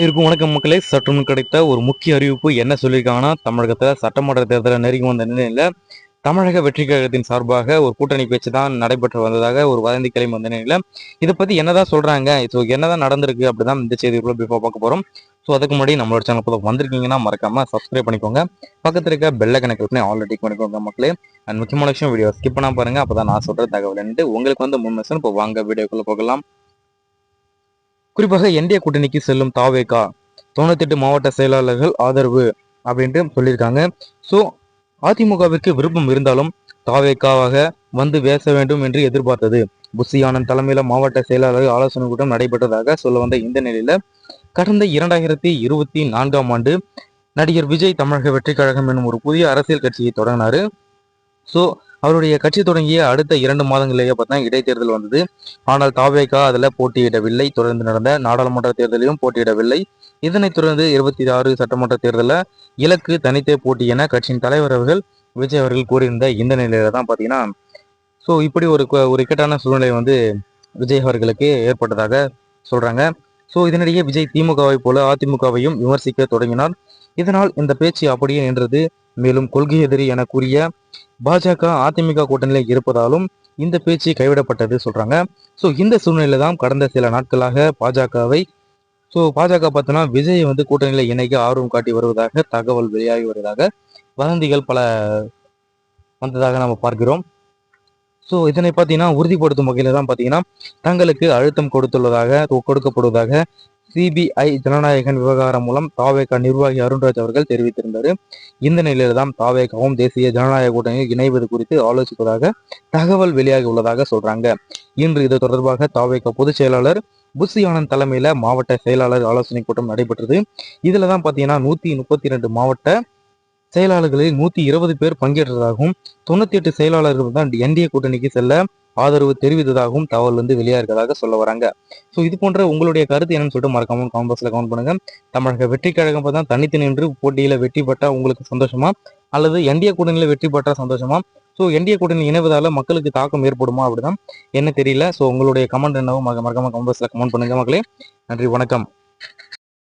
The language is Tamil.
இருக்கும் வணக்கம் மக்களே. சற்றுமுன் கிடைத்த ஒரு முக்கிய அறிவிப்பு என்ன சொல்லியிருக்காங்கன்னா, தமிழகத்துல சட்டமன்ற தேர்தலை நெருங்கி வந்த நிலையில தமிழக வெற்றி கழகத்தின் சார்பாக ஒரு கூட்டணி பேச்சு தான் நடைபெற்று வந்ததாக ஒரு வதந்தி கிளம்பி வந்த நிலையில இதை பத்தி என்னதான் சொல்றாங்க, ஸோ என்னதான் நடந்திருக்கு அப்படிதான் இந்த செய்திக்குள்ள இப்போ பார்க்க போறோம். ஸோ அதுக்கு முன்னாடி நம்மளோட சேனல் இப்போ வந்திருக்கீங்கன்னா மறக்காம சப்ஸ்கிரைப் பண்ணிக்கோங்க. பக்கத்துல இருக்க பெல்லை கனெக்ட் பண்ணி ஆல்ரெடி பண்ணிக்கோங்க மக்களே. அண்ட் முக்கியமான விஷயம், வீடியோ ஸ்கிப் பண்ணாம பாருங்க, அப்பதான் நான் சொல்ற தகவல் உங்களுக்கு வந்து முன்மேசன். இப்போ வாங்க வீடியோக்குள்ள போகலாம். குறிப்பாக என்டிஏ கூட்டணிக்கு செல்லும் தாவேகா 98 மாவட்ட செயலாளர்கள் ஆதரவு அப்படின்ட்டு சொல்லியிருக்காங்க. ஸோ அதிமுகவிற்கு விருப்பம் இருந்தாலும் தாவேகாவாக வந்து பேச வேண்டும் என்று எதிர்பார்த்தது. புஷி ஆனந்த் தலைமையில மாவட்ட செயலாளர்கள் ஆலோசனை கூட்டம் நடைபெற்றதாக சொல்ல வந்த இந்த நிலையில கடந்த 2024ஆம் ஆண்டு நடிகர் விஜய் தமிழக வெற்றி கழகம் என்னும் ஒரு புதிய அரசியல் கட்சியை தொடங்கினாரு. ஸோ அவருடைய கட்சி தொடங்கிய அடுத்த 2 மாதங்களிலேயே பார்த்தா இடைத்தேர்தல் வந்தது. ஆனால் தாவேகா அதில் போட்டியிடவில்லை. தொடர்ந்து நடந்த நாடாளுமன்ற தேர்தலையும் போட்டியிடவில்லை. இதனைத் தொடர்ந்து 26 சட்டமன்ற தேர்தலில் இலக்கு தனித்தே போட்டி என கட்சியின் தலைவர் அவர்கள் விஜய் அவர்கள் கூறியிருந்த இந்த நிலையில தான் பார்த்தீங்கன்னா ஸோ இப்படி ஒரு இக்கட்டான சூழ்நிலை வந்து விஜய் அவர்களுக்கு ஏற்பட்டதாக சொல்றாங்க. ஸோ இதனிடையே விஜய் திமுகவை போல அதிமுகவையும் விமர்சிக்க தொடங்கினார். இதனால் இந்த பேச்சு அப்படியே நின்றது. மேலும் கொள்கை எதிரி என கூறிய பாஜக அதிமுக கூட்டணியில் இருப்பதாலும் இந்த பேச்சு கைவிடப்பட்டது சொல்றாங்க. ஸோ இந்த சூழ்நிலையில தான் கடந்த சில நாட்களாக பாஜக பார்த்தோன்னா விஜய் வந்து கூட்டணியில இணைக்க ஆர்வம் காட்டி வருவதாக தகவல் வெளியாகி வருவதாக வதந்திகள் பல வந்ததாக நம்ம பார்க்கிறோம். ஸோ இதனை பார்த்தீங்கன்னா உறுதிப்படுத்தும் வகையில தான் பார்த்தீங்கன்னா தங்களுக்கு அழுத்தம் கொடுக்கப்படுவதாக சிபிஐ ஜனநாயகன் விவகாரம் மூலம் தாவேகா நிர்வாகி அருண்ராஜ் அவர்கள் தெரிவித்திருந்தார். இந்த நிலையில தான் தாவேகாவும் தேசிய ஜனநாயக கூட்டணியில் இணைவது குறித்து ஆலோசிப்பதாக தகவல் வெளியாகி உள்ளதாக சொல்றாங்க. இன்று இது தொடர்பாக தாவேகா பொதுச் செயலாளர் புஷி ஆனந்த் தலைமையில மாவட்ட செயலாளர் ஆலோசனை கூட்டம் நடைபெற்றது. இதுல தான் பாத்தீங்கன்னா 132 மாவட்ட செயலாளர்களில் 120 பேர் பங்கேற்றதாகவும் 98 செயலாளர்கள் தான் என்டிஏ கூட்டணிக்கு செல்ல ஆதரவு தெரிவித்ததாகவும் தகவல் வந்து வெளியா இருக்கதாக சொல்ல வராங்க. ஸோ இது போன்ற உங்களுடைய கருத்து என்னன்னு சொல்லிட்டு மறக்காம கமெண்ட் பாக்ஸ்ல கமெண்ட் பண்ணுங்க. தமிழக வெற்றி கழகம் தான் தனித்து நின்று போட்டியில வெற்றி பெற்றா உங்களுக்கு சந்தோஷமா, அல்லது என்டிஏ கூட்டணியில வெற்றி பெற்றா சந்தோஷமா? ஸோ என்டிஏ கூட்டணி இணைவதால மக்களுக்கு தாக்கம் ஏற்படுமா அப்படிதான் என்ன தெரியல. ஸோ உங்களுடைய கமெண்ட் என்னவோ மறக்காம கமெண்ட் பாக்ஸ்ல கமெண்ட் பண்ணுங்க மக்களே. நன்றி, வணக்கம்.